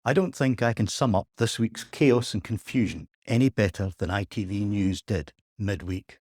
I don't think I can sum up this week's chaos and confusion any better than ITV News did midweek.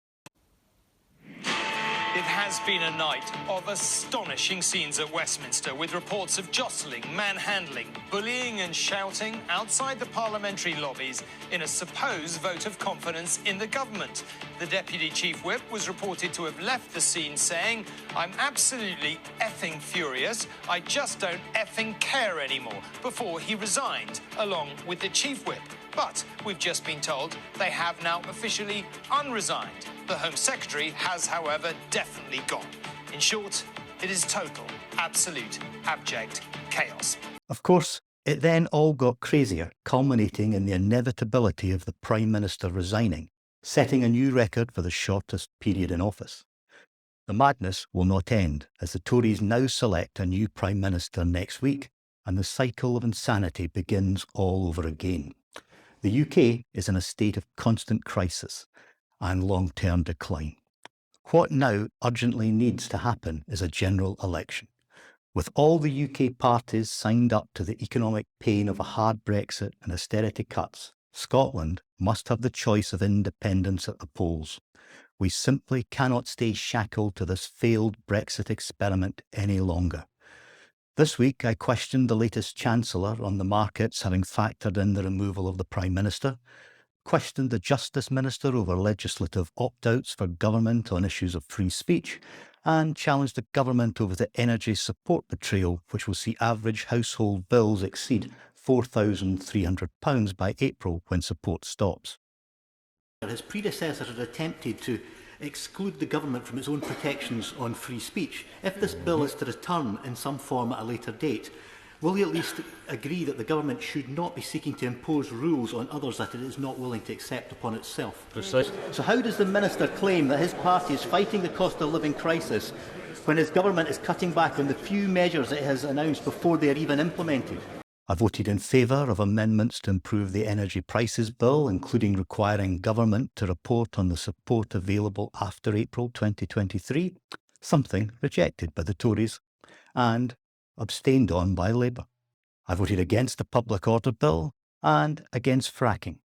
It has been a night of astonishing scenes at Westminster, with reports of jostling, manhandling, bullying and shouting outside the parliamentary lobbies in a supposed vote of confidence in the government. The Deputy Chief Whip was reported to have left the scene saying, "I'm absolutely effing furious, I just don't effing care anymore," before he resigned, along with the Chief Whip. But we've just been told they have now officially unresigned. The Home Secretary has, however, definitely gone. In short, it is total, absolute, abject chaos. Of course, it then all got crazier, culminating in the inevitability of the Prime Minister resigning, setting a new record for the shortest period in office. The madness will not end, as the Tories now select a new Prime Minister next week, and the cycle of insanity begins all over again. The UK is in a state of constant crisis and long-term decline. What now urgently needs to happen is a general election. With all the UK parties signed up to the economic pain of a hard Brexit and austerity cuts, Scotland must have the choice of independence at the polls. We simply cannot stay shackled to this failed Brexit experiment any longer. This week, I questioned the latest Chancellor on the markets having factored in the removal of the Prime Minister, questioned the Justice Minister over legislative opt-outs for government on issues of free speech, and challenged the government over the energy support betrayal, which will see average household bills exceed £4,300 by April when support stops. His predecessor had attempted to exclude the government from its own protections on free speech. If this bill is to return in some form at a later date, will he at least agree that the government should not be seeking to impose rules on others that it is not willing to accept upon itself? Precisely. So how does the Minister claim that his party is fighting the cost of living crisis when his government is cutting back on the few measures it has announced before they are even implemented? I voted in favour of amendments to improve the energy prices bill, including requiring government to report on the support available after April 2023, something rejected by the Tories and abstained on by Labour. I voted against the public order bill and against fracking.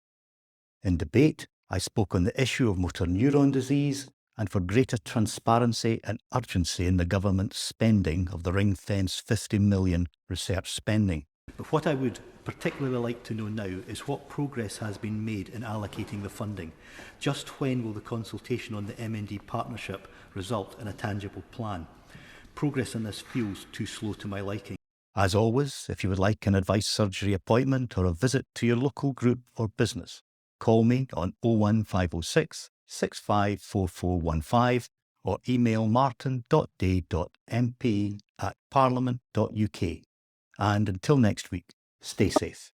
In debate, I spoke on the issue of motor neuron disease and for greater transparency and urgency in the government's spending of the ring-fenced £50 million research spending. But what I would particularly like to know now is what progress has been made in allocating the funding. Just when will the consultation on the MND partnership result in a tangible plan? Progress in this feels too slow to my liking. As always, if you would like an advice surgery appointment or a visit to your local group or business, call me on 01506 654415 or email martyn.day.mp@parliament.uk. And until next week, stay safe.